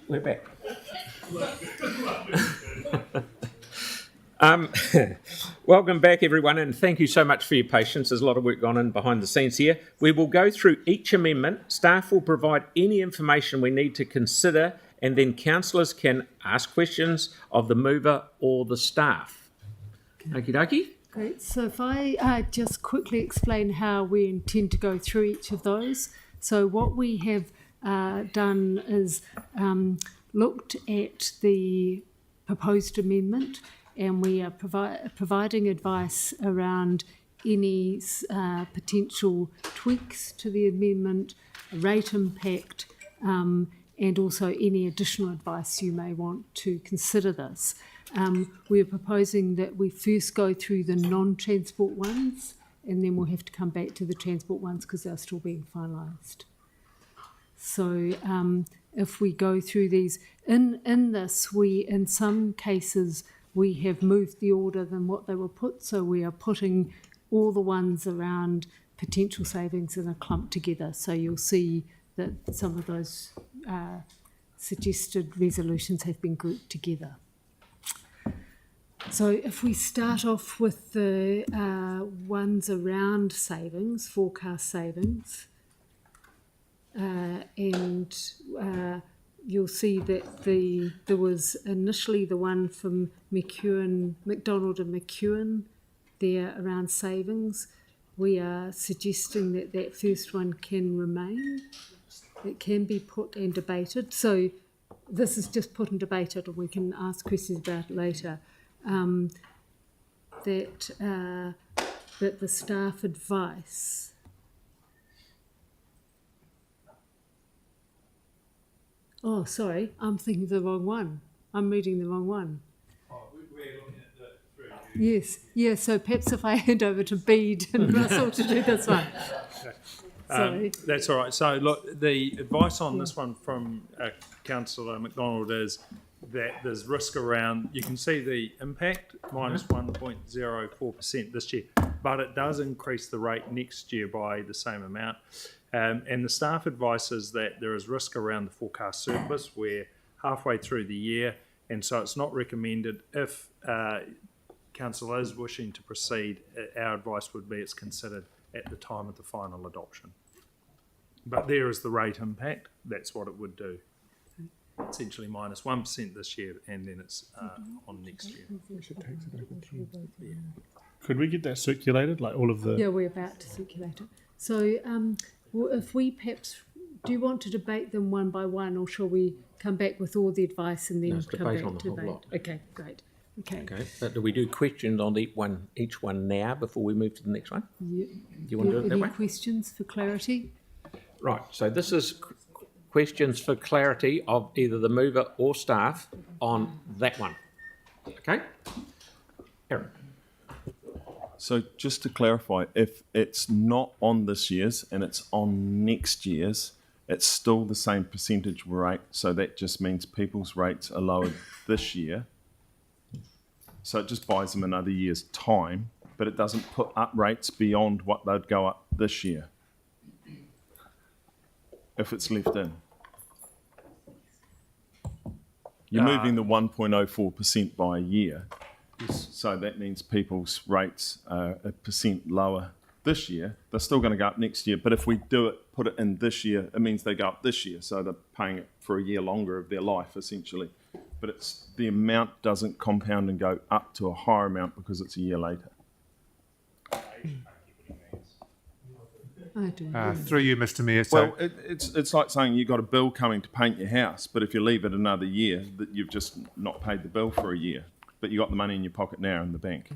We're back. Welcome back, everyone, and thank you so much for your patience. There's a lot of work gone in behind the scenes here. We will go through each amendment. Staff will provide any information we need to consider, and then councillors can ask questions of the mover or the staff. Okie dokie. Great. So if I just quickly explain how we intend to go through each of those. So what we have done is looked at the proposed amendment, and we are providing advice around any potential tweaks to the amendment, rate impact, and also any additional advice you may want to consider this. We are proposing that we first go through the non-transport ones, and then we'll have to come back to the transport ones because they're still being finalised. So if we go through these, in this, in some cases, we have moved the order than what they were put, so we are putting all the ones around potential savings in a clump together. So you'll see that some of those suggested resolutions have been grouped together. So if we start off with the ones around savings, forecast savings, and you'll see that there was initially the one from McDonald and McEwen there around savings. We are suggesting that that first one can remain. It can be put and debated. So this is just put and debated, and we can ask questions about it later. That the staff advice oh, sorry, I'm thinking of the wrong one. I'm reading the wrong one. Oh, we're looking at the three. Yes, yeah, so perhaps if I hand over to Bede and Russell to do this one. Sorry. That's all right. So, look, the advice on this one from Councillor McDonald is that there's risk around, you can see the impact, minus 1.04% this year, but it does increase the rate next year by the same amount. And the staff advice is that there is risk around the forecast surplus. We're halfway through the year, and so it's not recommended. If council is wishing to proceed, our advice would be it's considered at the time of the final adoption. But there is the rate impact. That's what it would do. Essentially minus 1% this year, and then it's on next year. Could we get that circulated, like all of the... Yeah, we're about to circulate it. So if we perhaps, do you want to debate them one by one, or shall we come back with all the advice and then come back to debate? Okay, great. Okay. But do we do questions on each one now before we move to the next one? Yeah. Do you want to do it that way? Any questions for clarity? Right, so this is questions for clarity of either the mover or staff on that one. Okay? Aaron. So just to clarify, if it's not on this year's and it's on next year's, it's still the same percentage rate. So that just means people's rates are lower this year. So it just buys them another year's time, but it doesn't put up rates beyond what they'd go up this year if it's left in. You're moving the 1.04% by a year. So that means people's rates are 1% lower this year. They're still going to go up next year. But if we do it, put it in this year, it means they go up this year. So they're paying it for a year longer of their life, essentially. But the amount doesn't compound and go up to a higher amount because it's a year later. I do. Through you, Mr. Mayor. So, Well, it's like saying you've got a bill coming to paint your house, but if you leave it another year, that you've just not paid the bill for a year. But you got the money in your pocket now in the bank.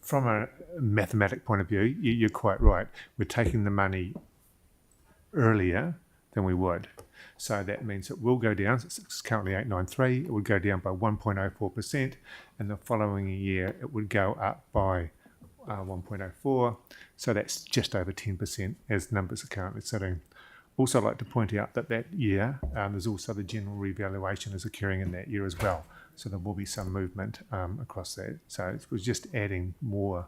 from a mathematic point of view, you're quite right. We're taking the money earlier than we would. So that means it will go down. It's currently 893. It would go down by 1.04%, and the following year it would go up by 1.04. So that's just over 10% as numbers are currently sitting. Also, I'd like to point out that that year there's also the general revaluation is occurring in that year as well. So there will be some movement across that. So it was just adding more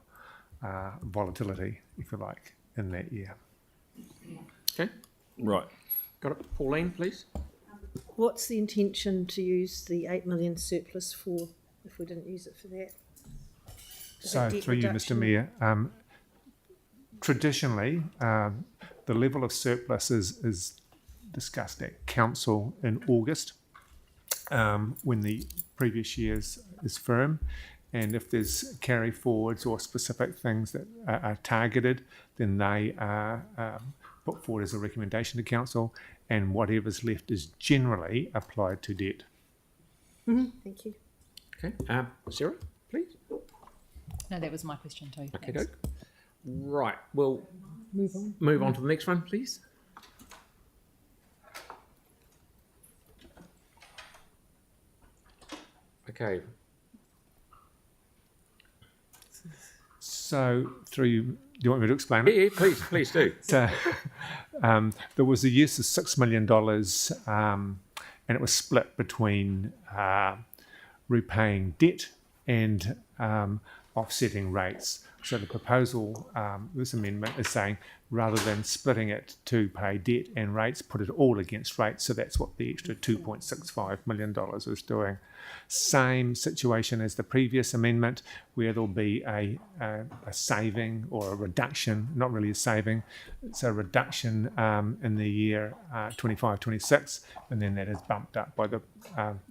volatility, if you like, in that year. Okay, Right. got it. Pauline, please. What's the intention to use the 8 million surplus for if we didn't use it for that? Is So that debt through you, Mr. reduction? Mayor, traditionally, the level of surplus is discussed at council in August when the previous year's is firm. And if there's carry forwards or specific things that are targeted, then they are put forward as a recommendation to council, and whatever's left is generally applied to debt. Thank you. Okay, Sarah, please. No, that was my question too. Okay, Thanks. doke. Right, we'll Move on. move on to the next one, please. Okay, So through you, do you want me to explain it? yeah, please do. So, there was a use of $6 million, and it was split between repaying debt and offsetting rates. So the proposal, this amendment is saying, rather than splitting it to pay debt and rates, put it all against rates. So that's what the extra $2.65 million is doing. Same situation as the previous amendment, where there'll be a saving or a reduction, not really a saving, it's a reduction in the year 25-26, and then that is bumped up by the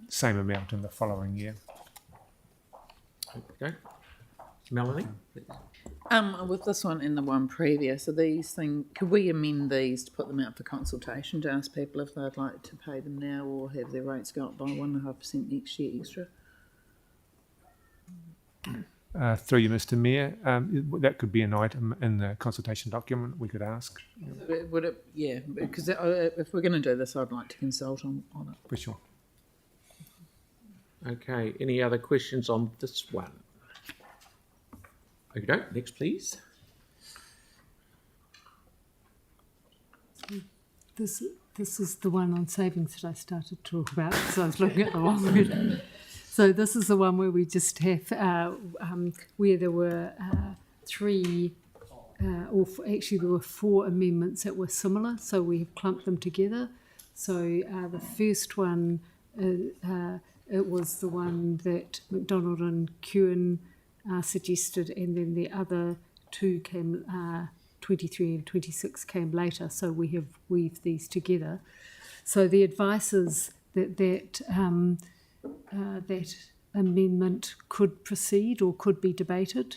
same amount in the following year. Okay, Melanie. With this one and the one previous, are these things, could we amend these to put them out for consultation to ask people if they'd like to pay them now or have their rates go up by 1.5% next year extra? Through you, Mr. Mayor, that could be an item in the consultation document we could ask. Would it, yeah, because if we're going to do this, I'd like to consult on it. For sure. Okay, any other questions on this one? Okay, next please. This is the one on savings that I started to talk about, so I was looking at the wrong one. So this is the one where we just have, where there were actually there were 4 amendments that were similar, so we have clumped them together. So the first one, it was the one that McDonald and Kewen suggested, and then the other 2 came, 23 and 26 came later, so we have weaved these together. So the advice is that that amendment could proceed or could be debated,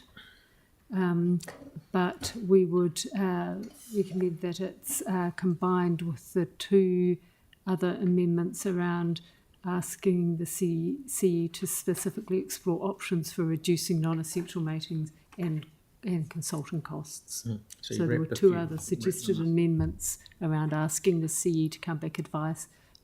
but we would recommend that it's combined with the 2 other amendments around asking the CE to specifically explore options for reducing non-essential matings and consulting costs. So there were 2 other suggested amendments around asking the CE to come back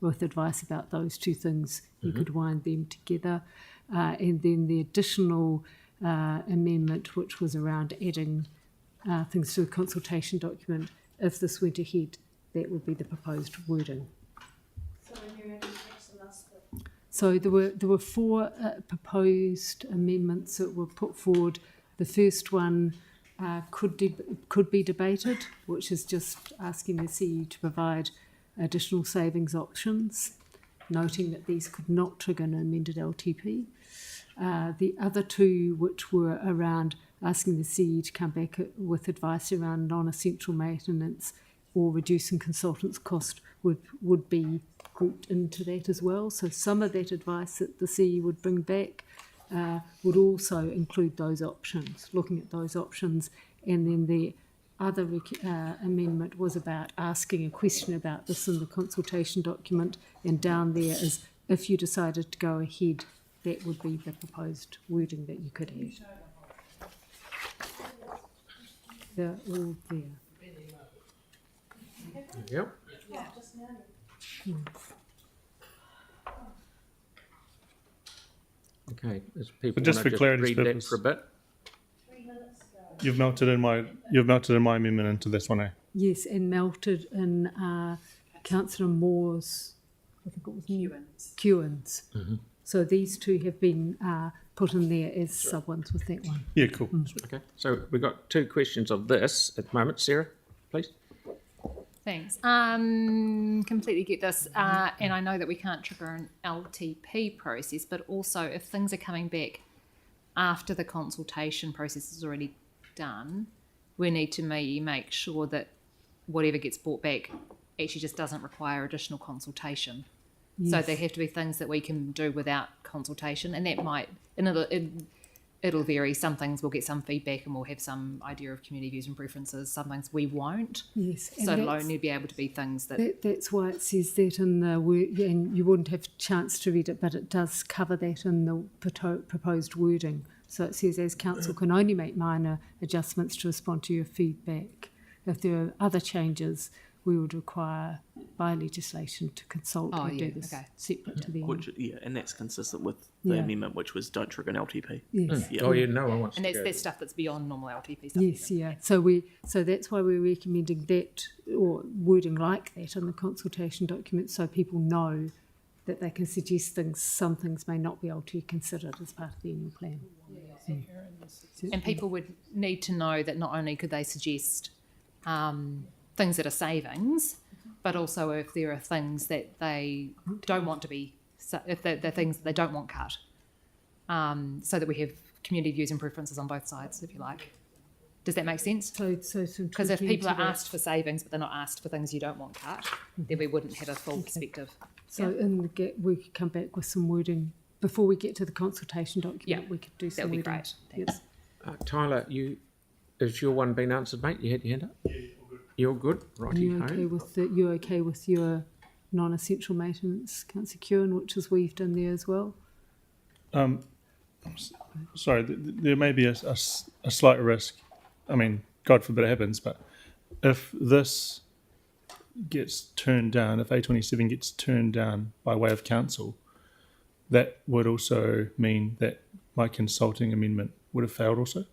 with advice about those 2 things. You could wind them together. And then the additional amendment, which was around adding things to the consultation document, if this went ahead, that would be the proposed wording. So there were 4 proposed amendments that were put forward. The first one could be debated, which is just asking the CE to provide additional savings options, noting that these could not trigger an amended LTP. The other 2, which were around asking the CE to come back with advice around non-essential maintenance or reducing consultants' cost, would be grouped into that as well. So some of that advice that the CE would bring back would also include those options, looking at those options. And then the other amendment was about asking a question about this in the consultation document, and down there is, if you decided to go ahead, that would be the proposed wording that you could have. They're all there. Yep. Okay, as people just want for to clarity's read that purpose. for a bit. You've melted in my amendment into this one, eh? Yes, and melted in Councillor Moore's, I think it was Kewen's. So these 2 have been put in there as sub-ones with that one. Yeah, cool. Okay, so we've got 2 questions of this at the moment. Sarah, please. Thanks. Completely get this. And I know that we can't trigger an LTP process, but also if things are coming back after the consultation process is already done, we need to make sure that whatever gets brought back actually just doesn't require additional consultation. Yes. So there have to be things that we can do without consultation, and that might, and it'll vary. Some things we'll get some feedback and we'll have some idea of community views and preferences. Some things we won't. Yes. So it'll only be able to be things that's why it says that in the word, and you wouldn't have a chance to read it, but it does cover that in the proposed wording. So it says, as council can only make minor adjustments to respond to your feedback. If there are other changes, we would require by legislation to consult and do this separate to the which, and that's consistent with the amendment, which was don't trigger an LTP. Yes. Oh yeah, no one wants and to that's go that stuff that's beyond normal LTP stuff. Yes, yeah. So that's why we're recommending that, or wording like that in the consultation document, so people know that they can suggest things. Some things may not be able to be considered as part of the annual plan. And people would need to know that not only could they suggest things that are savings, but also if there are things that they don't want to be, if they're things that they don't want cut, so that we have community views and preferences on both sides, if you like. Does that make sense? Because if people are asked for savings but they're not asked for things you don't want cut, then we wouldn't have a full perspective. So we could come back with some wording before we get to the consultation document. We could do some wording. That would be great. Thanks. Tyler, has your one been answered, mate? You had your hand up? Yeah, all good. You're good? Righty You're okay with your non-essential maintenance, Councillor Kewen, which is weaved in there as well? Sorry, there may be a slight risk. I mean, God forbid it happens, but if this gets turned down, if A27 gets turned down by way of council, that would also mean that my consulting amendment would have failed also,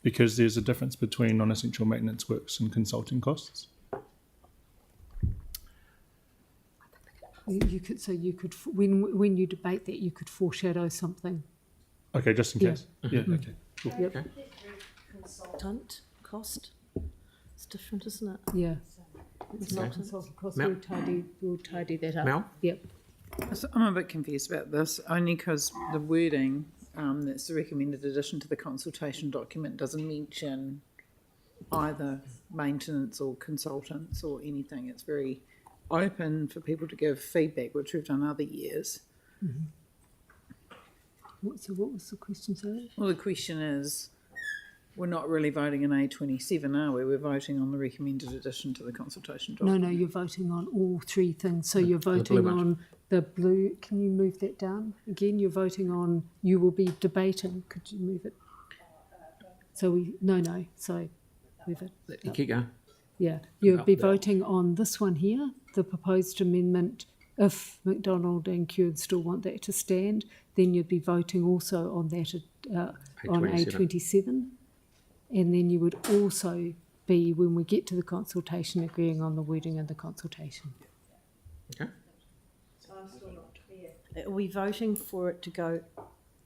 because there's a difference between non-essential maintenance works and consulting costs. You could when you debate that, you could foreshadow something. Okay, just in case. Yeah. Okay. Cool. Yep. Okay. Consultant cost. It's different, isn't it? Yeah. Consultant. We'll tidy that up. Mel? Yep. So I'm a bit confused about this, only because the wording that's the recommended addition to the consultation document doesn't mention either maintenance or consultants or anything. It's very open for people to give feedback, which we've done other years. Mm-hmm. What was the question, sorry? Well, the question is, we're not really voting in A27, are we? We're voting on the recommended addition to the consultation document. No, you're voting on all three things. So you're voting on the blue. Can you move that down again? You're voting on. You will be debating. Could you move it? So So move it. Keep going. Yeah, you'll be voting on this one here, the proposed amendment. If McDonald and Kewen still want that to stand, then you'd be voting also on that on A27. And then you would also be, when we get to the consultation, agreeing on the wording of the consultation. Okay. So I'm still not clear. Are we voting for it to go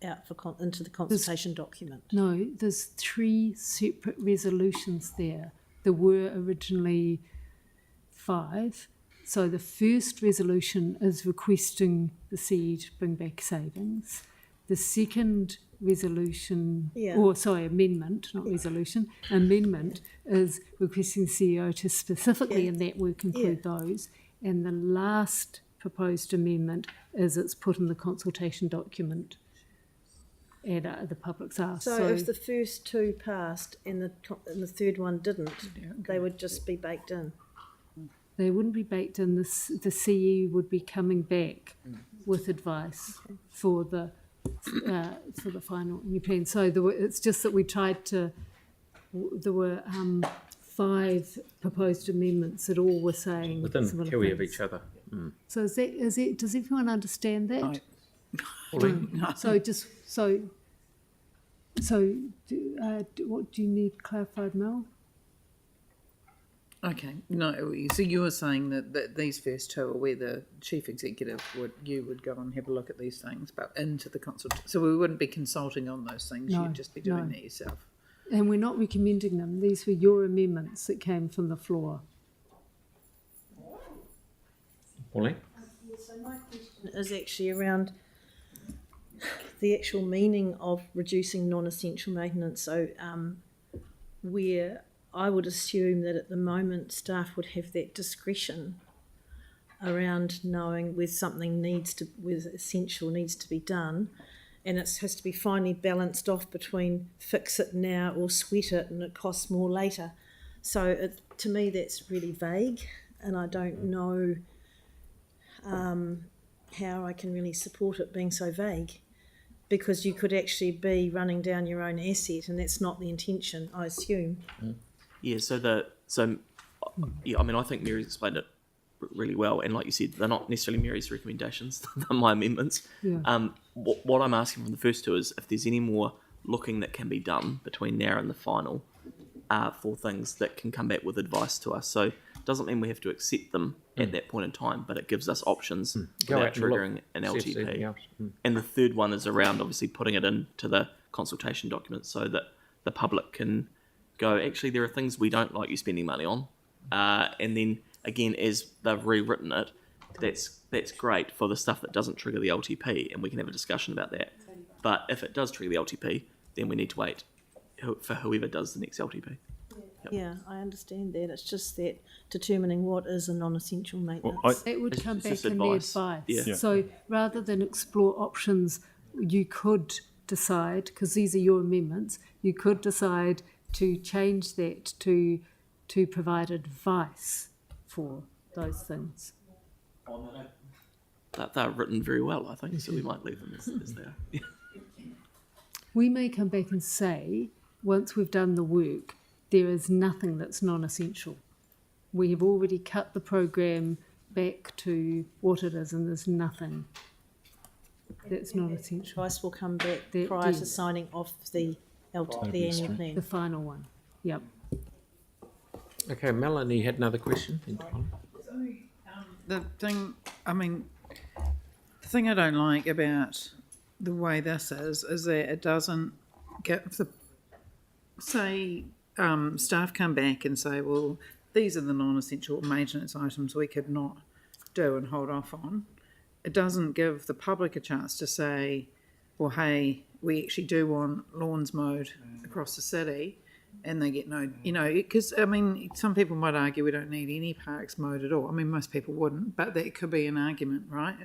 out into the consultation document? No, there's 3 separate resolutions there. There were originally 5. So the first resolution is requesting the CE to bring back savings. The second resolution, amendment, not resolution, amendment is requesting the CEO to specifically in that work include those. And the last proposed amendment is it's put in the consultation document and the public's asked. So if the first 2 passed and the third one didn't, they would just be baked in? They wouldn't be baked in. The CE would be coming back with advice for the final new plan. So it's just that we tried to. There were 5 proposed amendments that all were saying within similar Kiwi things. of each other. So is it? Does everyone understand that? What do you need clarified, Mel? Okay, no, so you were saying that these first 2 are where the chief executive would go and have a look at these things, but into the consultation. So we wouldn't be consulting on those things, you'd just be doing that yourself. And we're not recommending them. These were your amendments that came from the floor. Pauline? So my question is actually around the actual meaning of reducing non-essential maintenance. So where I would assume that at the moment staff would have that discretion around knowing whether something whether essential needs to be done, and it has to be finely balanced off between fix it now or sweat it and it costs more later. So to me that's really vague, and I don't know how I can really support it being so vague, because you could actually be running down your own asset, and that's not the intention, I assume. Yeah, I mean, I think Mary's explained it really well, and like you said, they're not necessarily Mary's recommendations, they're my amendments. Yeah. What I'm asking from the first two is if there's any more looking that can be done between now and the final for things that can come back with advice to us. So it doesn't mean we have to accept them at that point in time, but it gives us options without triggering an LTP. And the third one is around obviously putting it into the consultation document so that the public can go, actually, there are things we don't like you spending money on. And then, again, as they've rewritten it, that's great for the stuff that doesn't trigger the LTP, and we can have a discussion about that. But if it does trigger the LTP, then we need to wait for whoever does the next LTP. Yep. Yeah, I understand that. It's just that determining what is a non-essential maintenance. It would come it's back just in advice. the advice. Yeah. So rather than explore options, you could decide, because these are your amendments, you could decide to change that to provide advice for those things. They're written very well, I think, so we might leave them as they are. Yeah. We may come back and say, once we've done the work, there is nothing that's non-essential. We have already cut the program back to what it is, and there's nothing that's not essential. Advice will come back That- prior to yes. signing off the annual plan. The final one. Yep. Okay, Melanie had another question. The thing I don't like about the way this is that it doesn't get staff come back and say, well, these are the non-essential maintenance items we could not do and hold off on. It doesn't give the public a chance to say, well, hey, we actually do want lawns mowed across the city, and they get no, because, I mean, some people might argue we don't need any parks mowed at all. I mean, most people wouldn't, but that could be an argument, right?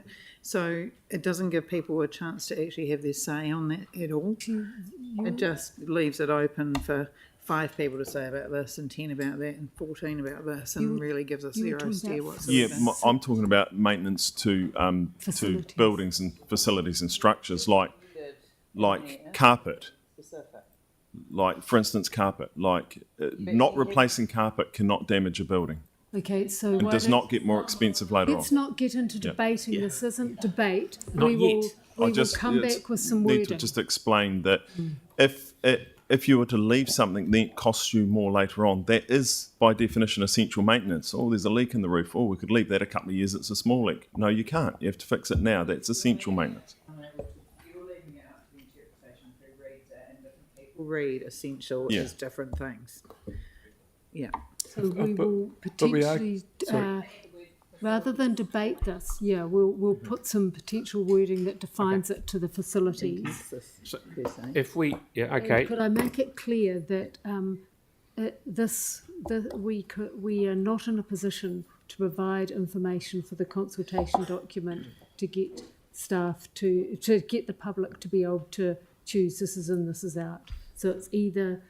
So it doesn't give people a chance to actually have their say on that at all. It just leaves it open for 5 people to say about this and 10 about that and 14 about this, and really gives us zero steer whatsoever. Yeah, I'm talking about maintenance to Facilities. buildings and facilities and structures like carpet. Like, for instance, carpet. Like, not replacing carpet cannot damage a building. Okay, so It why does don't- not get more expensive later on. Let's not get into debating. Yeah. This isn't debate. Not we will, yet. We will come back with some need wording. to just explain that if you were to leave something, then it costs you more later on. That is, by definition, essential maintenance. Oh, there's a leak in the roof. Oh, we could leave that a couple of years. It's a small leak. No, you can't. You have to fix it now. That's essential maintenance. You're leaving it up to the interpretation of who reads it, and different people read essential Yeah. as different things. Yeah. So we will potentially, rather than debate this, we'll put some potential wording that defines it to the facilities. If we, okay, Could I make it clear that we are not in a position to provide information for the consultation document to get staff to get the public to be able to choose this is in, this is out. So it's either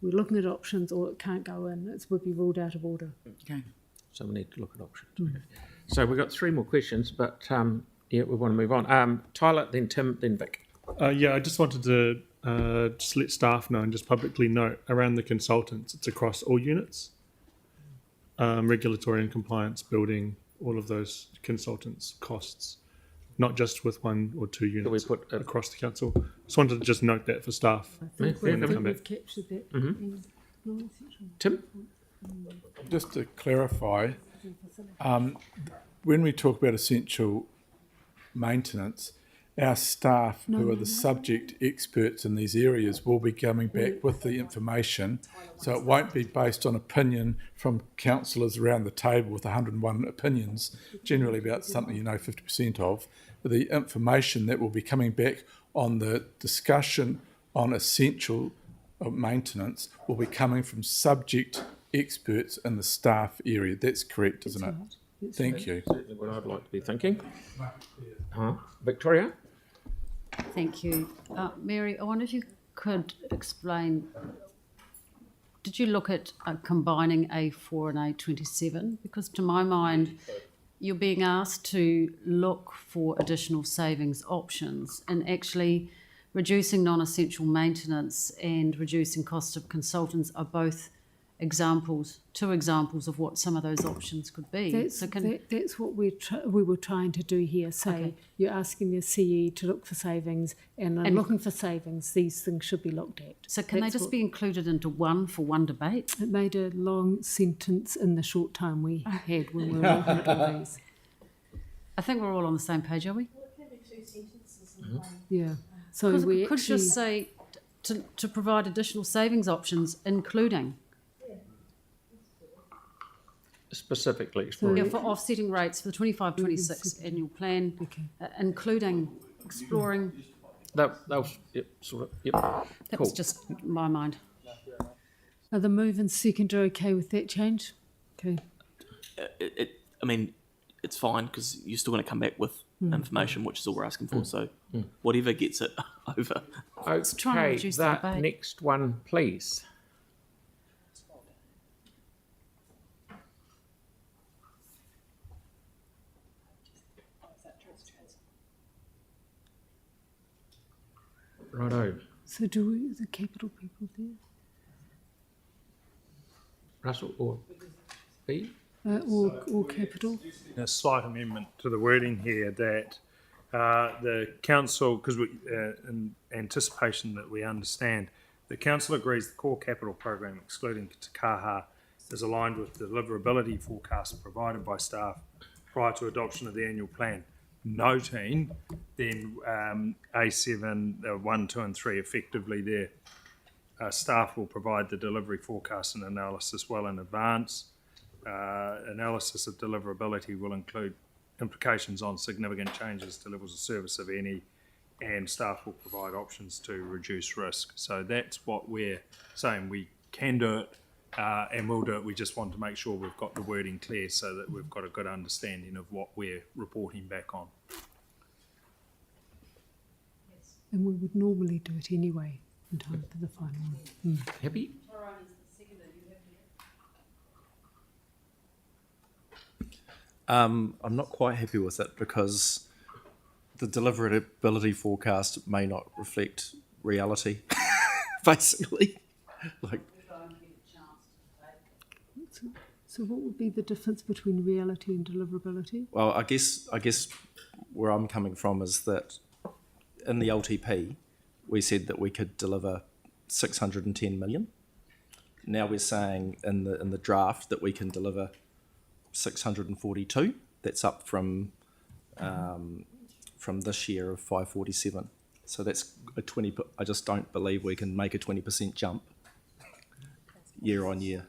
we're looking at options or it can't go in. It would be ruled out of order. Okay. so we need to look at options. Okay. So we've got 3 more questions, but we want to move on. Tyler, then Tim, then Vic. I just wanted to just let staff know and just publicly note around the consultants, it's across all units, regulatory and compliance, building, all of those consultants' costs, not just with 1 or 2 units put across the council. Just wanted to just note that for staff. I think Yeah, we've captured that. Tim? Just to clarify, when we talk about essential maintenance, our staff, who are the subject experts in these areas, will be coming back with the information. So it won't be based on opinion from councillors around the table with 101 opinions, generally about something 50% of. The information that will be coming back on the discussion on essential maintenance will be coming from subject experts in the staff area. That's correct, isn't it? Thank you. Certainly what I'd like to be thinking. Victoria? Thank you. Mary, I wonder if you could explain, did you look at combining A4 and A27? Because to my mind, you're being asked to look for additional savings options, and actually reducing non-essential maintenance and reducing cost of consultants are both two examples of what some of those options could be. That's what we were trying to do here. You're asking the CE to look for savings, and looking for savings, these things should be looked at. So can they just be included into one for one debate? It made a long sentence in the short time we had when we were looking at all these. I think we're all on the same page, are we? Well, it can be 2 sentences in one. Yeah. So we could just say to provide additional savings options, including. Specifically Yeah, for offsetting rates for the 25-26 annual plan, including exploring. That was, yep. That was just my mind. Are the move and second okay with that change? Okay. It's fine because you're still going to come back with information, which is all we're asking for. So whatever gets it over. Trying to Okay, reduce the that debate. next one, please. Righto. So do the capital people there? Russell or B? Or capital? A slight amendment to the wording here that the council, because in anticipation that we understand, the council agrees the core capital program, excluding Te Kaha, is aligned with the deliverability forecast provided by staff prior to adoption of the annual plan. Noting then A7, 1, 2 and 3, effectively their staff will provide the delivery forecast and analysis well in advance. Analysis of deliverability will include implications on significant changes to levels of service, if any, and staff will provide options to reduce risk. So that's what we're saying. We can do it and we'll do it. We just want to make sure we've got the wording clear so that we've got a good understanding of what we're reporting back on. And we would normally do it anyway in time for the final one. Happy? I'm not quite happy with it because the deliverability forecast may not reflect reality, basically. So what would be the difference between reality and deliverability? Well, I guess where I'm coming from is that in the LTP, we said that we could deliver 610 million. Now we're saying in the draft that we can deliver 642. That's up from this year of 547. So that's a 20. I just don't believe we can make a 20% jump year on year.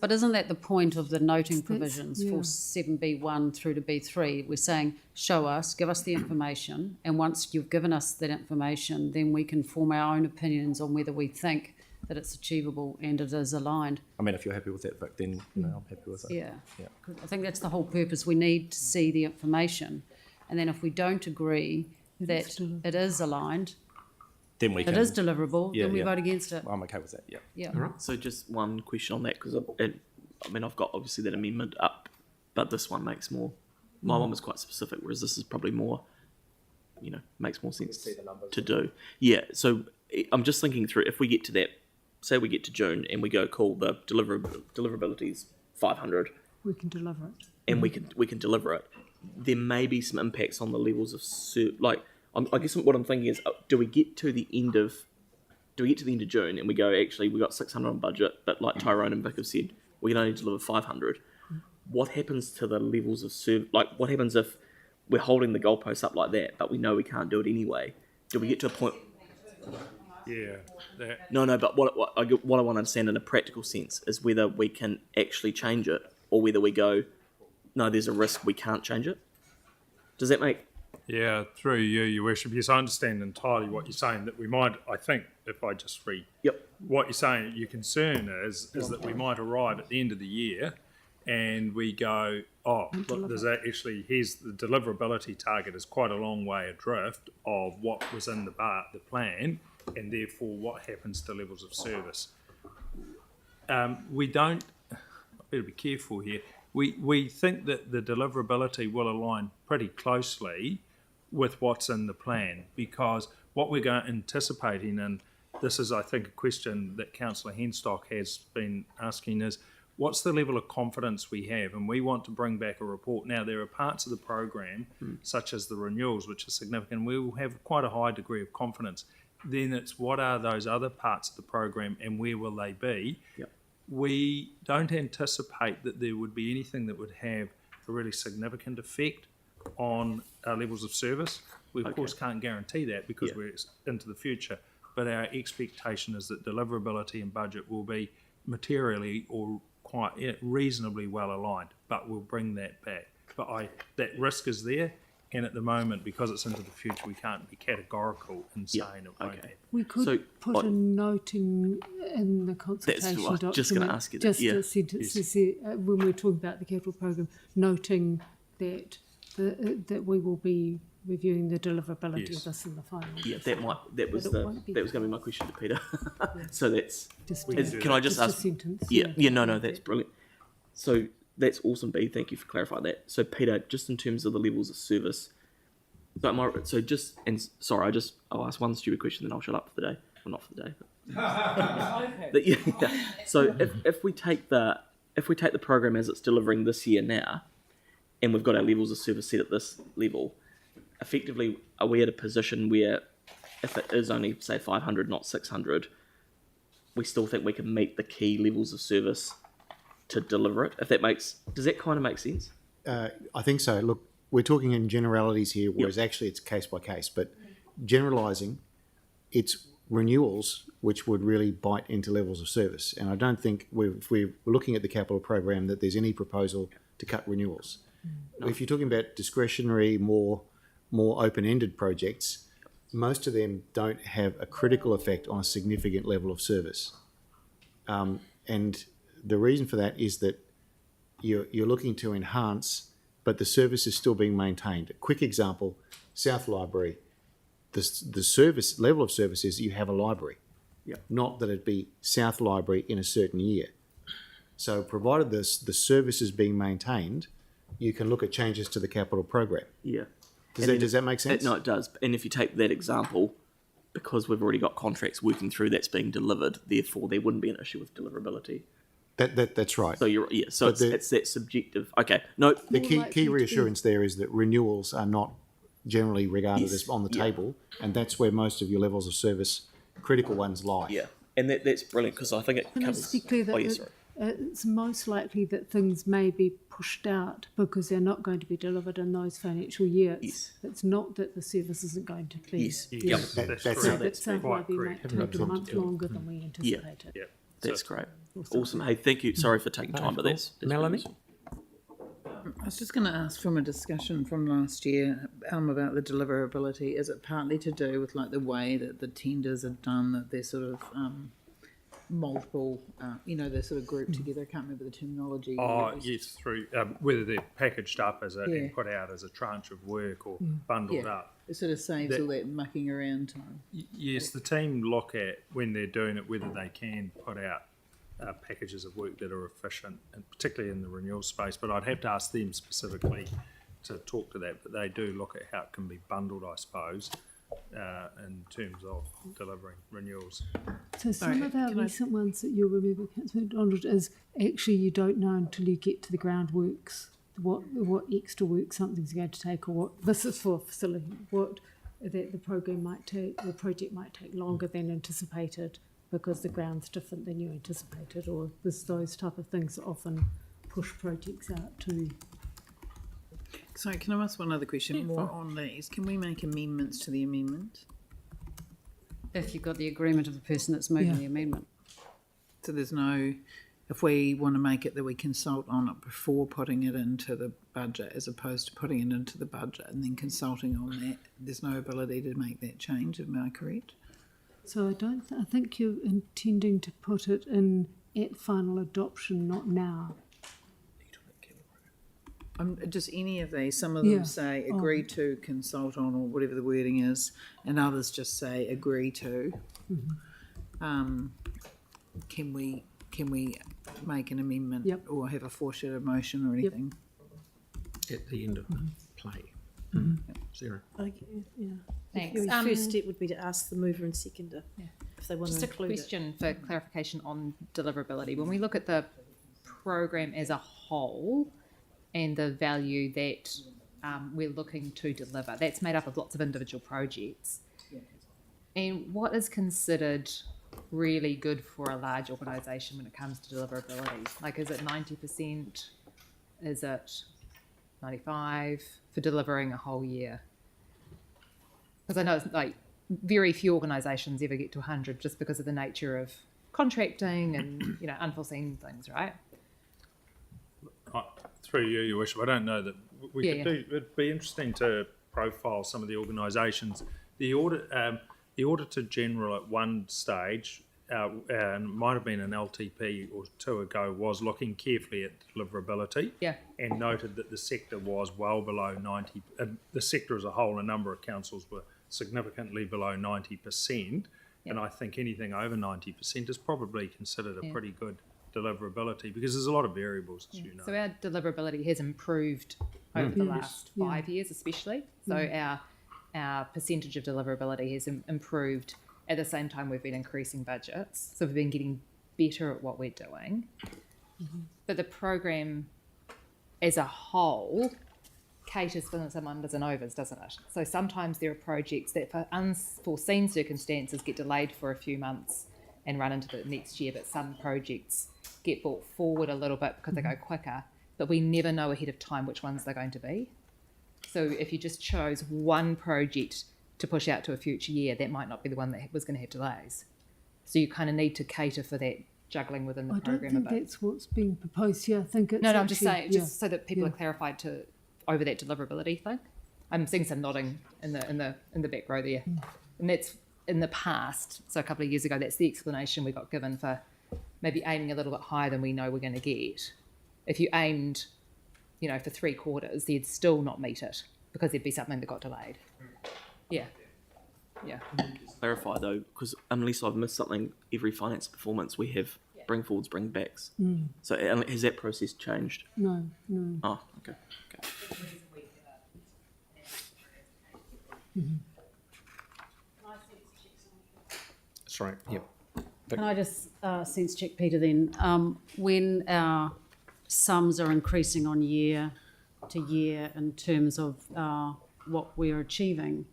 But isn't that the point of the noting provisions for 7B1 through to B3? We're saying, show us, give us the information, and once you've given us that information, then we can form our own opinions on whether we think that it's achievable and it is aligned. I mean, if you're happy with that, Vic, then I'm happy with it. Yeah. I think that's the whole purpose. We need to see the information, and then if we don't agree that it is aligned, then we it is deliverable, then we vote against it. I'm okay with that, Yeah. All right. So just one question on that, because I've got obviously that amendment up, but this one makes more. My one was quite specific, whereas this is probably more, makes more sense to do. Yeah. So I'm just thinking through, if we get to that, say we get to June and we go, cool, the deliverability is 500. We can deliver it. And we can deliver it. There may be some impacts on the levels of I guess what I'm thinking is, do we get to the end of June and we go, actually, we got 600 on budget, but like Tyrone and Vic have said, we can only deliver 500. What happens to the levels of what happens if we're holding the goalposts up like that, but we know we can't do it anyway. Do we get to a point? Yeah. That, No, but what I want to understand in a practical sense is whether we can actually change it, or whether we go, no, there's a risk we can't change it. Does that make? yeah, through you, Your Worship. Yes, I understand entirely what you're saying. That we might, I think, if I just read what you're saying, your concern is that we might arrive at the end of the year and we go, oh, look, there's actually, here's the deliverability target is quite a long way adrift of what was in the plan, and therefore what happens to levels of service. We don't, I better be careful here, we think that the deliverability will align pretty closely with what's in the plan, because what we're anticipating, and this is, I think, a question that Councillor Henstock has been asking, is what's the level of confidence we have? And we want to bring back a report. Now, there are parts of the program, such as the renewals, which are significant. We will have quite a high degree of confidence. Then it's what are those other parts of the program and where will they be? Yep. We don't anticipate that there would be anything that would have a really significant effect on our levels of service. We, of course, can't guarantee that because we're into the future. But our expectation is that deliverability and budget will be materially or quite reasonably well aligned, but we'll bring that back. But that risk is there, and at the moment, because it's into the future, we can't be categorical in saying it won't happen. We could put a note in the consultation document. Just going to ask you that. Just a sentence when we're talking about the capital program, noting that that we will be reviewing the deliverability of this in the final. Yeah, that was going to be my question to Peter. So that's just can I just ask? A sentence. No, that's brilliant. So that's awesome, B. Thank you for clarifying that. So Peter, just in terms of the levels of service, I'll ask one stupid question, then I'll shut up for the day. Well, not for the day, but So if we take the program as it's delivering this year now, and we've got our levels of service set at this level, effectively, are we at a position where if it is only, say, 500, not 600, we still think we can meet the key levels of service to deliver it? Does that kind of make sense? I think so. Look, we're talking in generalities here, whereas actually it's case by case. But generalising, it's renewals which would really bite into levels of service. And I don't think if we're looking at the capital program that there's any proposal to cut renewals. No. If you're talking about discretionary, more open-ended projects, most of them don't have a critical effect on a significant level of service. And the reason for that is that you're looking to enhance, but the service is still being maintained. A quick example, South Library. The service level of service is you have a library, not that it be South Library in a certain year. So provided the service is being maintained, you can look at changes to the capital program. Yeah. Does that make sense? No, it does. And if you take that example, because we've already got contracts working through that's being delivered, therefore there wouldn't be an issue with deliverability. That's right. So it's that subjective. Okay. No. The key reassurance there is that renewals are not generally regarded as on the table, and that's where most of your levels of service, critical ones, lie. Yeah, and that's brilliant because I think it covers. Let's be clear that it's most likely that things may be pushed out because they're not going to be delivered in those financial years. Yes. It's not that the service isn't going to be. Yes. That's why we might take a month longer than we anticipated. Yeah. That's great. Awesome. Hey, thank you. Sorry for taking time, but that's Melanie. I was just going to ask from a discussion from last year about the deliverability. Is it partly to do with like the way that the tenders are done, that they're sort of multiple, they're sort of grouped together? I can't remember the terminology. Yes, through whether they're packaged up as and put out as a tranche of work or bundled up. It sort of saves all that mucking around time. Yes, the team look at when they're doing it whether they can put out packages of work that are efficient, and particularly in the renewal space. But I'd have to ask them specifically to talk to that. But they do look at how it can be bundled, I suppose, in terms of delivering renewals. So some of our recent ones that you'll remember, Councillor McDonald, is actually you don't know until you get to the groundworks what extra work something's going to take, or what this is for a facility, what that the program might take, the project might take longer than anticipated because the ground's different than you anticipated, or there's those type of things that often push projects out too. So can I ask one other question more on these? Can we make amendments to the amendment? If you've got the agreement of the person that's moving the amendment. So there's no, if we want to make it that we consult on it before putting it into the budget as opposed to putting it into the budget and then consulting on that, there's no ability to make that change, am I correct? So I think you're intending to put it in at final adoption, not now. Just any of these, some of them Yeah. say agree to, consult on, or whatever the wording is, and others just say agree to. Can we make an amendment or have a foreshadowed motion or anything? At the end of play. Sarah. Thanks. Your first step would be to ask the mover and seconder if they want Just to a include question for clarification on deliverability. When we look at the program as a whole and the value that we're looking to deliver, that's made up of lots of individual projects. And what is considered really good for a large organisation when it comes to deliverability? Like, is it 90%? Is it 95% for delivering a whole year? Because I know it's like very few organisations ever get to 100 just because of the nature of contracting and unforeseen things, right? Through you, Your Worship, I don't know that we could do. It'd be interesting to profile some of the organisations. The Auditor General at one stage, and it might have been an LTP or two ago, was looking carefully at deliverability and noted that the sector was well below 90%. The sector as a whole, a number of councils were significantly below 90%, and I think anything over 90% is probably considered a pretty good deliverability because there's a lot of variables, as you know. So our deliverability has improved over the last 5 years especially. So our percentage of deliverability has improved. At the same time, we've been increasing budgets. So we've been getting better at what we're doing. But the program as a whole caters for some unders and overs, doesn't it? So sometimes there are projects that for unforeseen circumstances get delayed for a few months and run into the next year, but some projects get brought forward a little bit because they go quicker, but we never know ahead of time which ones they're going to be. So if you just chose one project to push out to a future year, that might not be the one that was going to have delays. So you kind of need to cater for that juggling within the program a bit. I don't think that's what's being proposed here. I think it's No, I'm just saying, just so that people are clarified to over that deliverability thing. I'm seeing some nodding in the back row there, and that's in the past. So a couple of years ago, that's the explanation we got given for maybe aiming a little bit higher than we know we're going to get. If you aimed, for 3 quarters, you'd still not meet it because there'd be something that got delayed. Yeah. Clarify though, because unless I've missed something, every finance performance we have bring forwards, bring backs. So has that process changed? No. Oh, okay. That's right. Yep. Can I just sense check, Peter, then? When our sums are increasing on year to year in terms of what we're achieving,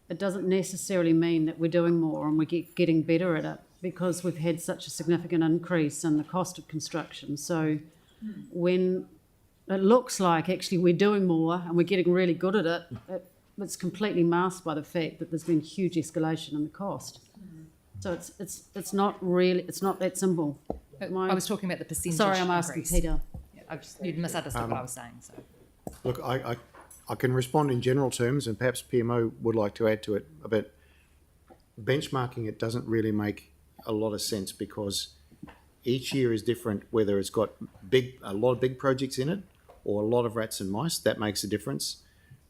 it doesn't necessarily mean that we're doing more and we're getting better at it because we've had such a significant increase in the cost of construction. So when it looks like actually we're doing more and we're getting really good at it, it's completely masked by the fact that there's been huge escalation in the cost. So it's not that simple. I was talking about the percentage. Sorry, I'm asking increase. Peter. You'd misunderstood what I was saying. So. Look, I can respond in general terms, and perhaps PMO would like to add to it a bit. Benchmarking it doesn't really make a lot of sense because each year is different, whether it's got a lot of big projects in it or a lot of rats and mice. That makes a difference.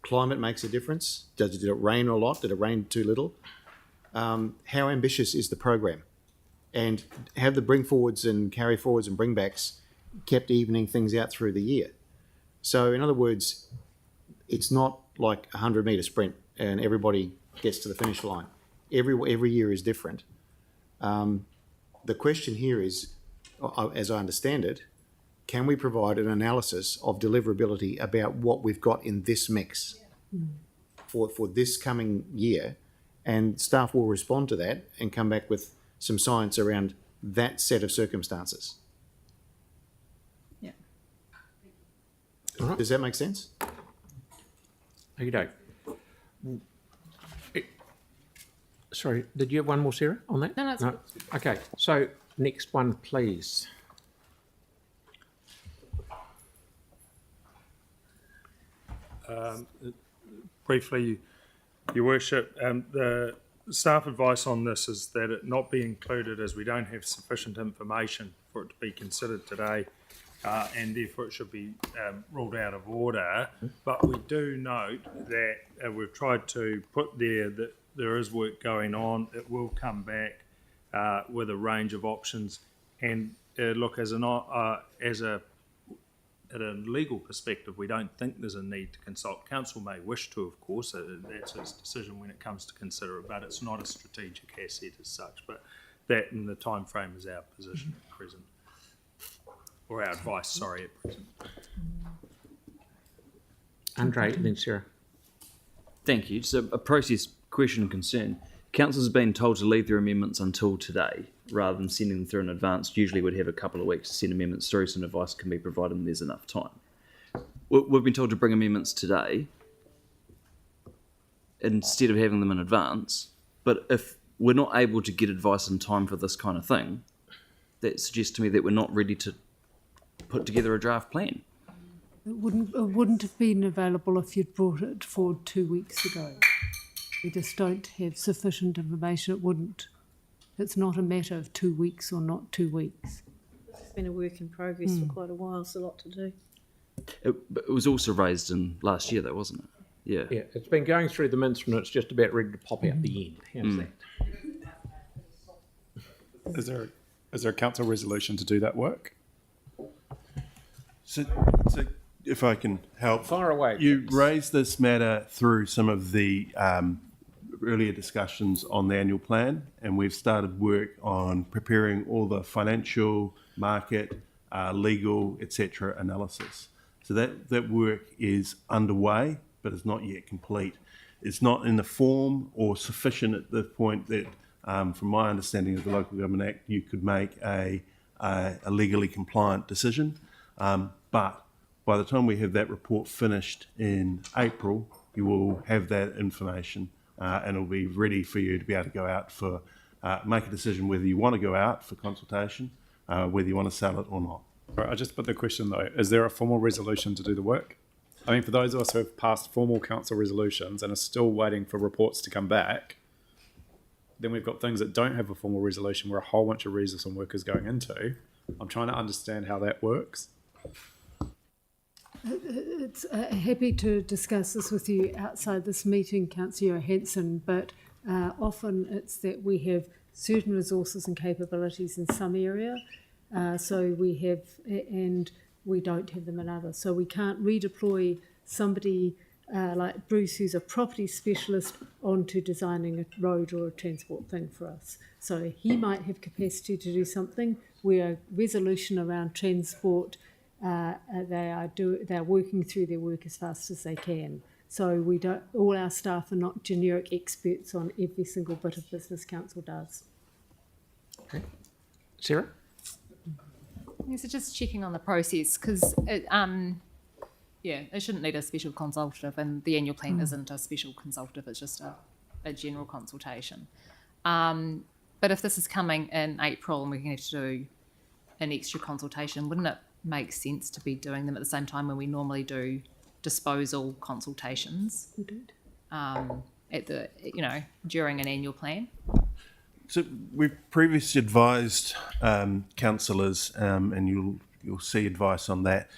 Climate makes a difference. Did it rain a lot? Did it rain too little? How ambitious is the program? And have the bring forwards and carry forwards and bring backs kept evening things out through the year? So in other words, it's not like a 100-metre sprint and everybody gets to the finish line. Every year is different. The question here is, as I understand it, can we provide an analysis of deliverability about what we've got in this mix for this coming year? And staff will respond to that and come back with some science around that set of circumstances. Yeah. Does that make sense? Okay. Sorry, did you have one more, Sarah, on that? No, that's no. Okay, so next one, please. Briefly, Your Worship, the staff advice on this is that it not be included as we don't have sufficient information for it to be considered today, and therefore it should be ruled out of order. But we do note that we've tried to put there that there is work going on. It will come back with a range of options, and look, at a legal perspective, we don't think there's a need to consult. Council may wish to, of course, that's its decision when it comes to consider it, but it's not a strategic asset as such. But that in the time frame is our position at present, or our advice, sorry, at present. Andre, then Sarah. Thank you. So a process question and concern. Council has been told to leave their amendments until today, rather than sending them through in advance. Usually we'd have a couple of weeks to send amendments through, so advice can be provided and there's enough time. We've been told to bring amendments today instead of having them in advance, but if we're not able to get advice in time for this kind of thing, that suggests to me that we're not ready to put together a draft plan. It wouldn't have been available if you'd brought it forward 2 weeks ago. We just don't have sufficient information. It wouldn't. It's not a matter of 2 weeks or not 2 weeks. It's been a work in progress for quite a while. It's a lot to do. It was also raised in last year, though, wasn't it? Yeah. Yeah, it's been going through the minster and it's just about ready to pop out the end. How's that? Is there a council resolution to do that work? So if I can help. Fire away. You raised this matter through some of the earlier discussions on the annual plan, and we've started work on preparing all the financial, market, legal, etc. analysis. So that work is underway, but it's not yet complete. It's not in the form or sufficient at the point that, from my understanding of the Local Government Act, you could make a legally compliant decision. But by the time we have that report finished in April, you will have that information and it'll be ready for you to be able to go out for, make a decision whether you want to go out for consultation, whether you want to sell it or not. Right, I just put the question though, is there a formal resolution to do the work? I mean, for those of us who have passed formal council resolutions and are still waiting for reports to come back, then we've got things that don't have a formal resolution where a whole bunch of resource and work is going into. I'm trying to understand how that works. It's happy to discuss this with you outside this meeting, Councillor Hanson, but often it's that we have certain resources and capabilities in some area, so we have, and we don't have them in others. So we can't redeploy somebody like Bruce, who's a property specialist, onto designing a road or a transport thing for us. So he might have capacity to do something where resolution around transport, they're working through their work as fast as they can. So we don't. All our staff are not generic experts on every single bit of business council does. Okay, Sarah. Yeah, so just checking on the process because it shouldn't need a special consultative, and the annual plan isn't a special consultative. It's just a general consultation. But if this is coming in April and we're going to have to do an extra consultation, wouldn't it make sense to be doing them at the same time when we normally do disposal consultations at the during an annual plan? So we've previously advised councillors, and you'll see advice on that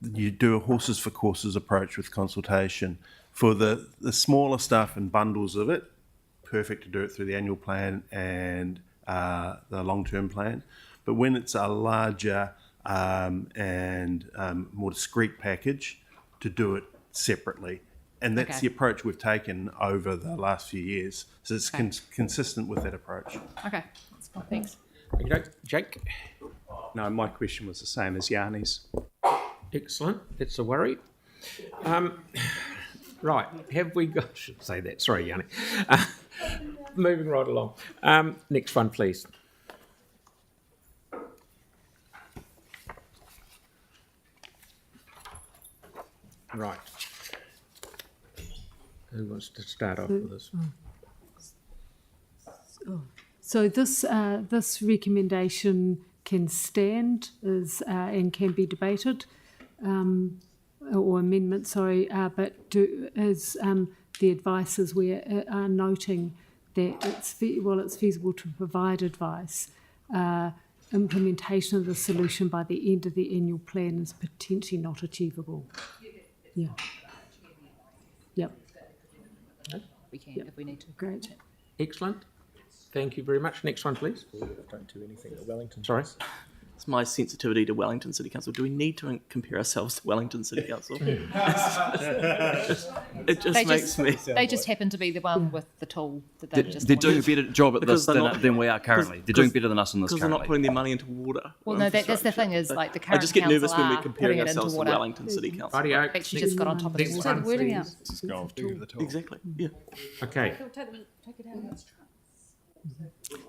you do a horses for courses approach with consultation. For the smaller stuff and bundles of it, perfect to do it through the annual plan and the long-term plan. But when it's a larger and more discrete package, to do it separately. And that's the approach we've taken over the last few years. So it's consistent with that approach. Okay, that's fine. Thanks. Okay, Jake. No, my question was the same as Yanni's. Excellent. That's a worry. Right, have we got... I should say that. Sorry, Yanni. Moving right along. Next one, please. Right. Who wants to start off with this? So this recommendation can stand and can be debated, or amendment, sorry, but the advice is we are noting that it's feasible to provide advice. Implementation of the solution by the end of the annual plan is potentially not achievable. Yeah. Yep. We can if we need to. Great. Excellent. Thank you very much. Next one, please. Don't do anything at Wellington. Sorry. It's my sensitivity to Wellington City Council. Do we need to compare ourselves to Wellington City Council? It just makes me. They just happen to be the one with the tool that they've just. They're doing a better job at Because this they're not- than we are currently. They're doing better than us in this Because they're not currently. putting their money into water. Well, no, that's the thing is like the I current just get nervous when we're council are comparing putting it into ourselves to water. Wellington City Council. Rightio. Actually, just got on top of the Next water. one, the wording out. please. Just go off to the top. Exactly. Yeah. Okay.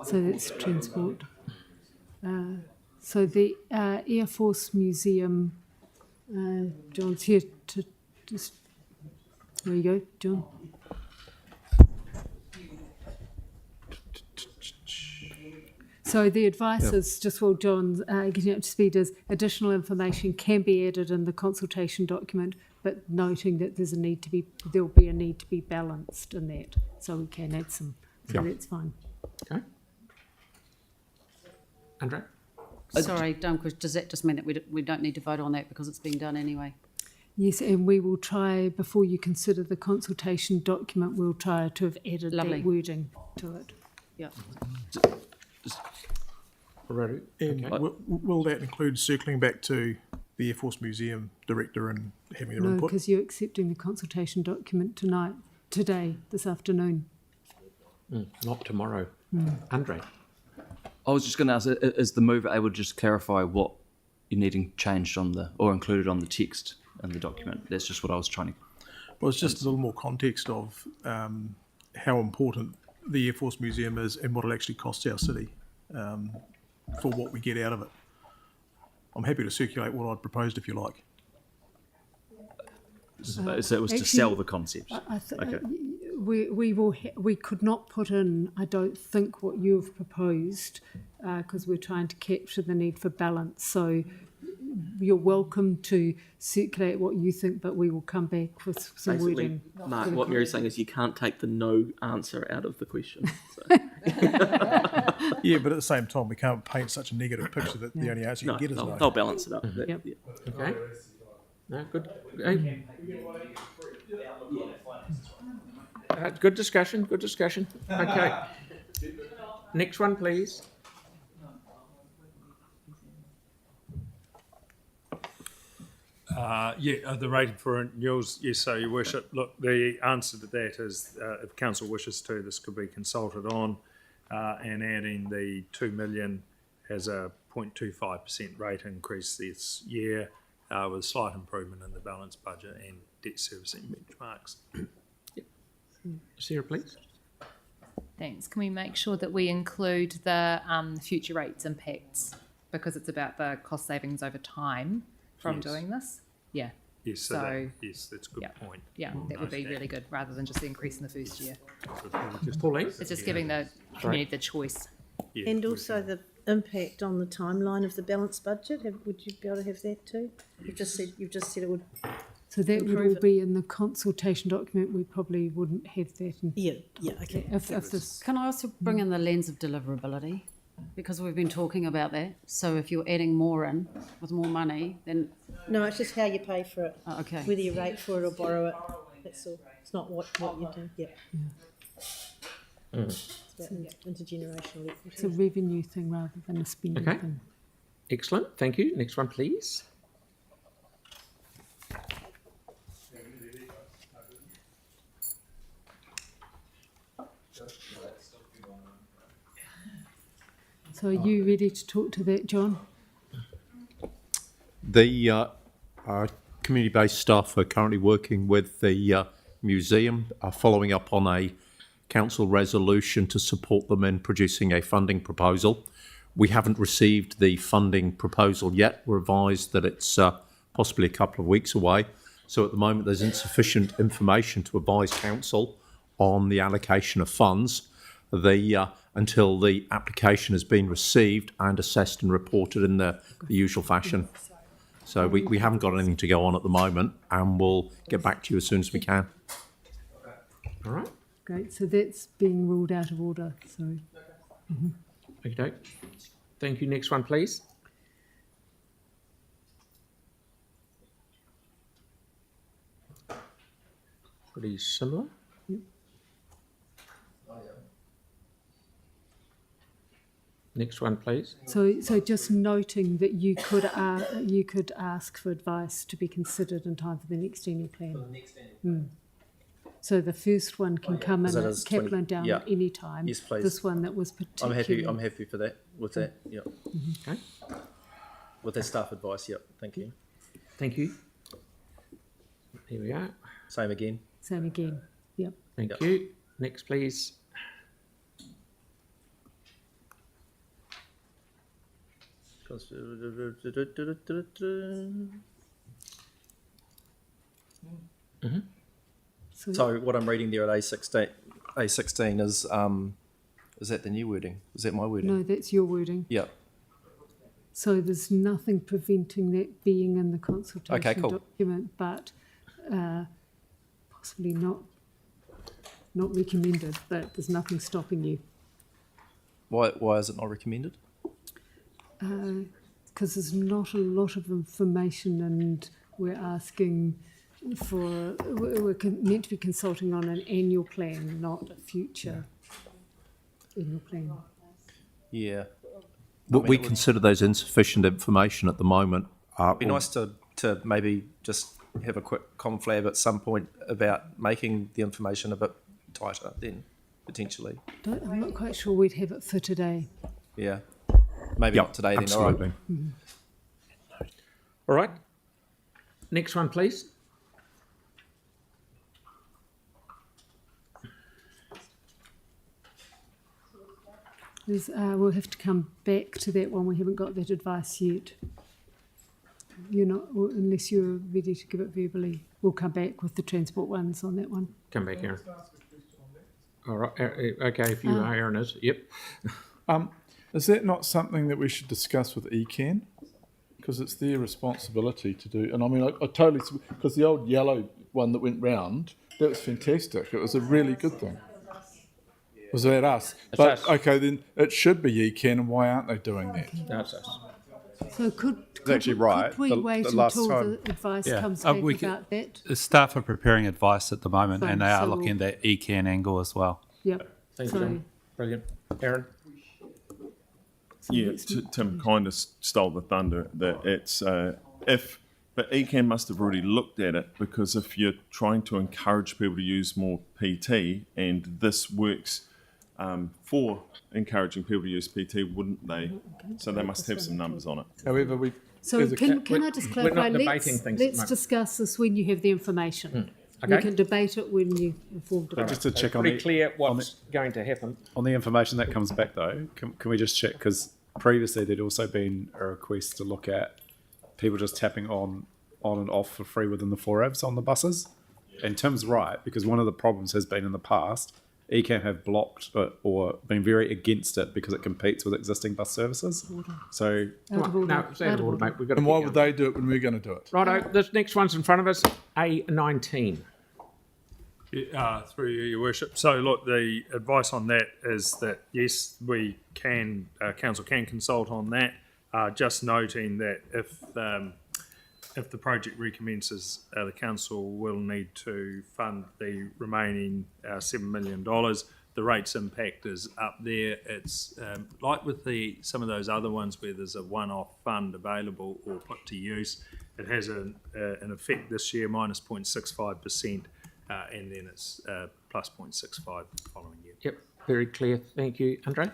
So that's transport. So the Air Force Museum, John's here to just. There you go, John. So the advice is just while John's getting up to speed is additional information can be added in the consultation document, but noting that there'll be a need to be balanced in that, so we can add some. So that's fine. Okay. Andre? Sorry, dumb question. Does that just mean that we don't need to vote on that because it's being done anyway? Yes, and we will try, before you consider the consultation document, we'll try to have added Lovely. that wording to it. Yeah. Alrighty. And Okay. will that include circling back to the Air Force Museum director and having their No, input? because you're accepting the consultation document today, this afternoon. Not tomorrow. Andre? I was just going to ask, is the mover able to just clarify what you're needing changed on or included on the text in the document? That's just what I was trying to. Well, it's just a little more context of how important the Air Force Museum is and what it actually costs our city for what we get out of it. I'm happy to circulate what I'd proposed if you like. So it was to Actually, sell the concept. Okay. We could not put in, I don't think, what you've proposed because we're trying to capture the need for balance. So you're welcome to circulate what you think, but we will come back with some Basically, wording. Mark, what Mary's saying is you can't take the no answer out of the question. So. Yeah, but at the same time, we can't paint such a negative picture that the only answer you No, get is no. they'll balance it up. Yep. Yeah. Okay. No, good. Okay. Good discussion. Good discussion. Okay. Next one, please. The rating for renewals, yes, so your worship, look, the answer to that is if council wishes to, this could be consulted on and adding the 2 million as a 0.25% rate increase this year with slight improvement in the balance budget and debt servicing benchmarks. Sarah, please. Thanks. Can we make sure that we include the future rates impacts because it's about the cost savings over time from doing this? Yeah. Yes, So- yes, that's a good point. Yeah, that would be really good rather than just the increase in the first year. Pauline? It's just giving the community the choice. Yeah, And also the impact on the timeline of the balanced budget. Would you be able to have that too? You've just said it would. So that would Improve all it. be in the consultation document. We probably wouldn't have that. Yeah. Okay. If this, Can I also bring in the lens of deliverability? Because we've been talking about that. So if you're adding more in with more money, then No, it's just how you pay for it. oh, okay. Whether you rate for it or borrow it. That's all. It's not what you do. Yeah. It's about intergenerational equity. it's a revenue thing rather than a spending Okay. thing. Excellent. Thank you. Next one, please. So are you ready to talk to that, John? The community-based staff are currently working with the museum, following up on a council resolution to support them in producing a funding proposal. We haven't received the funding proposal yet. We're advised that it's possibly a couple of weeks away. So at the moment, there's insufficient information to advise council on the allocation of funds until the application has been received and assessed and reported in the usual fashion. So we haven't got anything to go on at the moment, and we'll get back to you as soon as we can. All right. Great, so that's being ruled out of order, sorry. Okay. Thank you. Next one, please. Pretty similar. Next one, please. So just noting that you could ask for advice to be considered in time for the next annual plan. So the first one can come in at Capital and Down at any time. Yes, please. This one that was particularly... I'm happy for that. With that, yeah. Okay. With that staff advice, yep. Thank you. Thank you. Here we are. Same again. Same again. Yep. Thank you. Next, please. So what I'm reading there at A16 is that the new wording? Is that my wording? No, that's your wording. Yep. So there's nothing preventing that being in the consultation document, but possibly not recommended, but there's nothing stopping you. Why is it not recommended? Because there's not a lot of information, and we're asking for, we're meant to be consulting on an annual plan, not a future annual plan. Yeah. We consider those insufficient information at the moment. It'd be nice to maybe just have a quick conflab at some point about making the information a bit tighter then, potentially. I'm not quite sure we'd have it for today. Yeah. Maybe not today then. Absolutely. All right. All right. Next one, please. We'll have to come back to that one. We haven't got that advice yet. You're not, unless you're ready to give it verbally. We'll come back with the transport ones on that one. Come back, Aaron. All right. Okay, if you are, Aaron is. Yep. Is that not something that we should discuss with ECAN? Because it's their responsibility to do. And I mean, I totally, because the old yellow one that went round, that was fantastic. It was a really good thing. Was that us? It's but us. okay, then it should be ECAN, and why aren't they doing that? That's us. So could actually right. Could we The wait last until time- the advice comes back about that? The staff are preparing advice at the moment, Fine, and they are so looking at that ECAN angle as well. Yep. Thank you, John. Brilliant. Aaron? Yeah, Tim kind of stole the thunder that it's but ECAN must have already looked at it, because if you're trying to encourage people to use more PT, and this works for encouraging people to use PT, wouldn't they? So they must have some numbers on it. However, we. So can I just clarify? not debating things at the Let's moment. discuss this when you have the information. Okay. We can debate it when you informed about Just it. to check on Pretty the, clear what's going to happen. on the information that comes back though, can we just check, because previously there'd also been a request to look at people just tapping on and off for free within the 4Avs on the buses. And Tim's right, because one of the problems has been in the past, ECAN have blocked it or been very against it because it competes with existing bus services. So Out of order. No, it's out of order, mate. We've got to And keep why going. would they do it when we're going to do it? Righto, this next one's in front of us, A19. Through your worship. So look, the advice on that is that yes, we can, council can consult on that. Just noting that if the project recommences, the council will need to fund the remaining $7 million. The rates impact is up there. It's like with some of those other ones where there's a one-off fund available or put to use. It has an effect this year, minus 0.65%. And then it's plus 0.65 the following year. Yep, very clear. Thank you. Andre?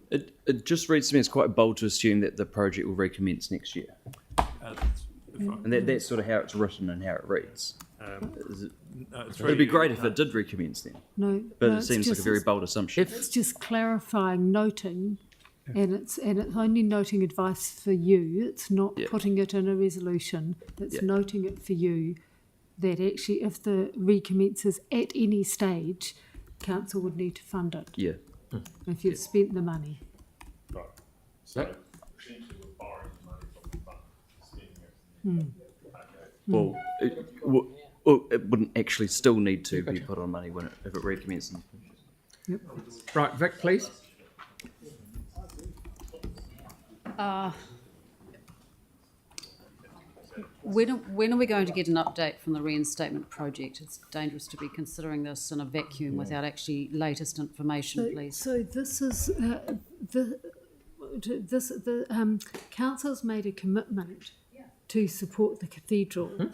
It just reads to me as quite bold to assume that the project will recommence next year. And that's sort of how it's written and how it reads. It'd be great if it did recommence then. No, But no, it it's seems like a just- very bold assumption. It's just clarifying, noting And it's only noting advice for you. It's not Yeah. putting it in a resolution. It's Yeah. noting it for you that actually if the recommences at any stage, council would need to fund it Yeah. if you've spent the money. Right. So essentially we're borrowing money from the fund, spending it. Well, it wouldn't actually still need to be put on money if it recommences. Yep. Right, Vic, please. When are we going to get an update from the reinstatement project? It's dangerous to be considering this in a vacuum without actually latest information, please. So this is the council's made a commitment to support the cathedral.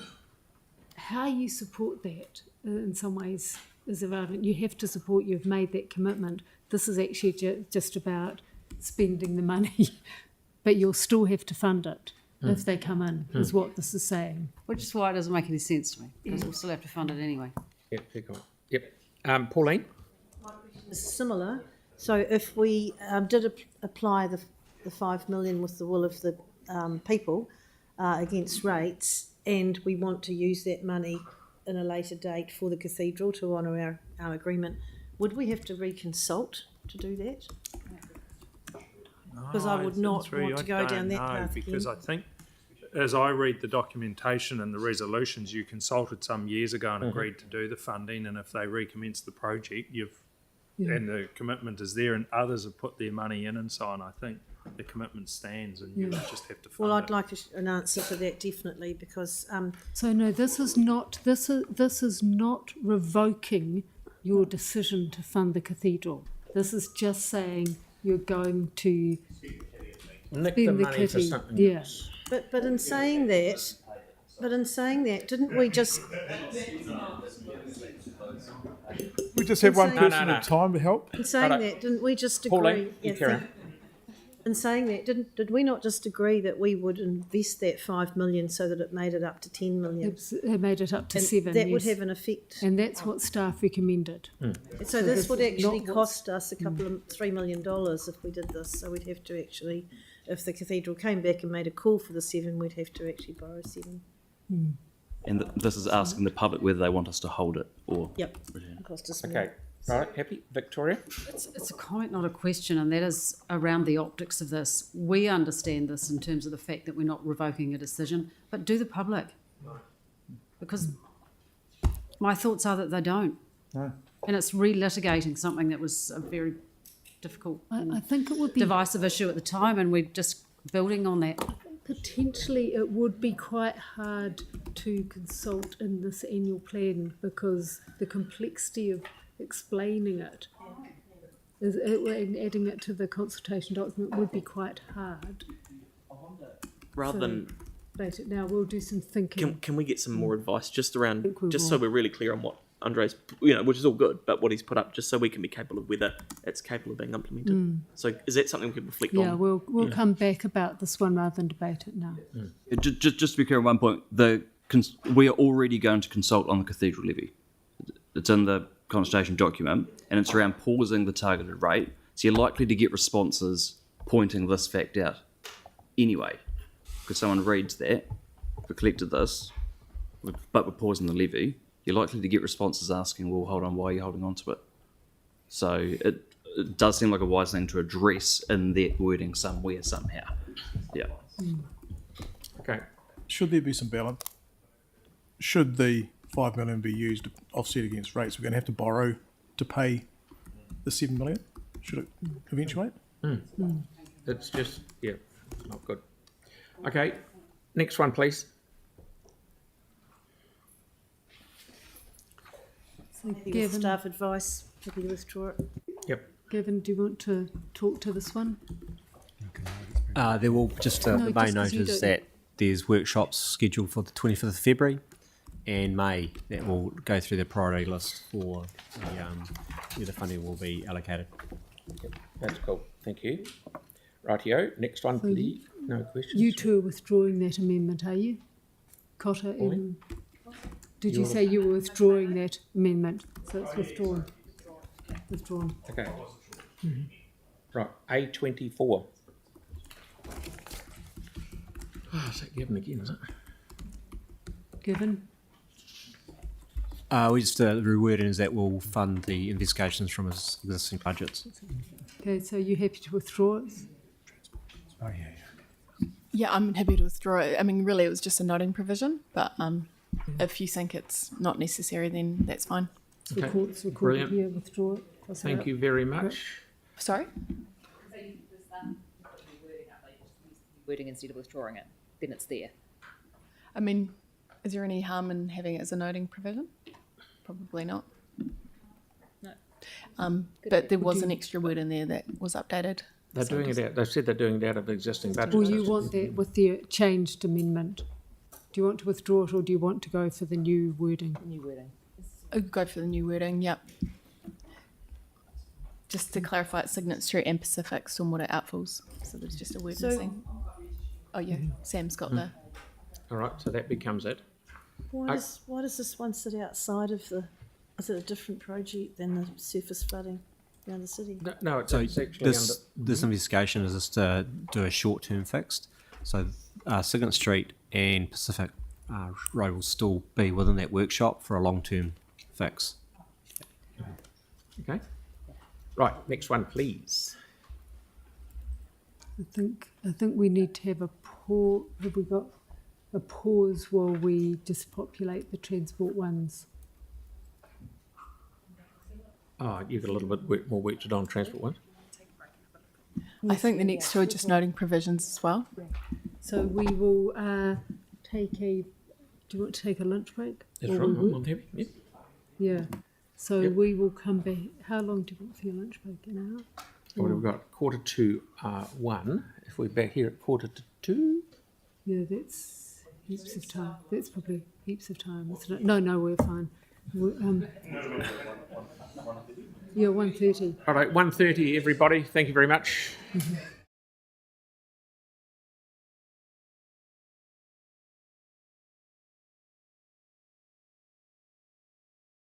How you support that in some ways is irrelevant. You have to support. You've made that commitment. This is actually just about spending the money, but you'll still have to fund it if they come in. Is what this is saying. Which is why it doesn't make any sense to me, because we'll still have to fund it anyway. Yep, fair comment. Yep. Pauline? Similar. So if we did apply the 5 million with the will of the people against rates, and we want to use that money in a later date for the cathedral to honour our agreement, would we have to reconsult to do that? Because I would not want to go down that path because again. I think, as I read the documentation and the resolutions, you consulted some years ago and agreed to do the funding, and if they recommence the project, and the commitment is there, and others have put their money in and so on, I think the commitment stands, and you just have to fund Well, it. I'd like an answer to that definitely, because So no, this is not revoking your decision to fund the cathedral. This is just saying you're going to Nick spend the the money for kitty. something Yeah. else. But in saying that, didn't we just? We just have one No, person no. at a time to help. In saying Righto. that, didn't we just agree? Pauline, you carry on. In saying that, did we not just agree that we would invest that 5 million so that it made it up to 10 million? It made it up to And 7. that would yes. have an effect. And that's what staff recommended. So this would is actually not what's- cost us a couple of $3 million if we did this. So we'd have to actually, if the cathedral came back and made a call for the 7, we'd have to actually borrow 7. And this is asking the public whether they want us to hold it or. Yep. Cost us more. Okay. Right, happy? Victoria? It's a comment, not a question, and that is around the optics of this. We understand this in terms of the fact that we're not revoking a decision, but do the public? Because my thoughts are that they don't. No. And it's relitigating something that was a very difficult, I think it would be divisive issue at the time, and we're just building on that. potentially it would be quite hard to consult in this annual plan because the complexity of explaining it and adding it to the consultation document would be quite hard. Rather than Later, now we'll do some thinking. Can we get some more advice just around, think we just will. so we're really clear on what Andre's, which is all good, but what he's put up, just so we can be capable of whether it's capable of being implemented. So is that something we can reflect on? Yeah, we'll come back about this one rather than debate it now. Just to be clear on one point, we are already going to consult on the cathedral levy. It's in the consultation document, and it's around pausing the targeted rate. So you're likely to get responses pointing this fact out anyway, because someone reads that, we collected this, but we're pausing the levy. You're likely to get responses asking, well, hold on, why are you holding on to it? So it does seem like a wise thing to address in that wording somewhere, somehow. Yeah. Okay. Should there be some balance? Should the 5 million be used to offset against rates? We're going to have to borrow to pay the 7 million. Should it eventuate? It's just, it's not good. Okay, next one, please. So Happy with Gavin, staff advice, happy to withdraw it. Yep. Gavin, do you want to talk to this one? There will just No, the just main 'cause note you is don't- that there's workshops scheduled for the 25th of February and May that will go through the priority list for where the funding will be allocated. Yep, that's cool. Thank you. Rightio. Next one, please. No questions. You two are withdrawing that amendment, are you? Cotter and... Did you say you were withdrawing that amendment? So it's withdrawn. Withdrawn. Okay. Right, A24. Oh, is that given again, is it? Given? We just, the rewording is that we'll fund the investigations from his existing budgets. Okay, so you happy to withdraw it? Oh, yeah. Yeah, I'm happy to withdraw it. I mean, really, it was just a noting provision, but if you think it's not necessary, then that's fine. So Okay, court's recorded brilliant. here, withdraw it. Cross it Thank out. you very much. Sorry? Wording instead of withdrawing it, then it's there. I mean, is there any harm in having it as a noting provision? Probably not. No. But there was an extra word in there that was updated. They're So doing it out, they've said they're doing it out of the existing budget. Will you want that with the changed amendment? Do you want to withdraw it or do you want to go for the new wording? New wording. Go for the new wording, yep. Just to clarify, it's Signet Street and Pacific Stormwater Outfalls. So there's just a word So- missing. Oh yeah, Sam's got the. All right, so that becomes it. Why does this one sit outside of the, is it a different project than the surface flooding around the city? No, it's So actually this investigation is just to do a short-term fix. So Signet Street and Pacific Road will still be within that workshop for a long-term fix. Okay. Right, next one, please. I think we need to have a pause. Have we got a pause while we just populate the transport ones? Oh, you've got a little bit more work to do on transport one. I think the next two are just noting provisions as well. So we will take a. Do you want to take a lunch break? That's Or right, we will- I'm happy. Yep. Yeah. So Yep. we will come back. How long do you want for your lunch break? An hour? What have we got? 1:45. If we're back here at 1:45. Yeah, that's heaps of time. That's probably heaps of time, isn't it? No, we're fine. Yeah, 1:30. All right, 1:30, everybody. Thank you very much.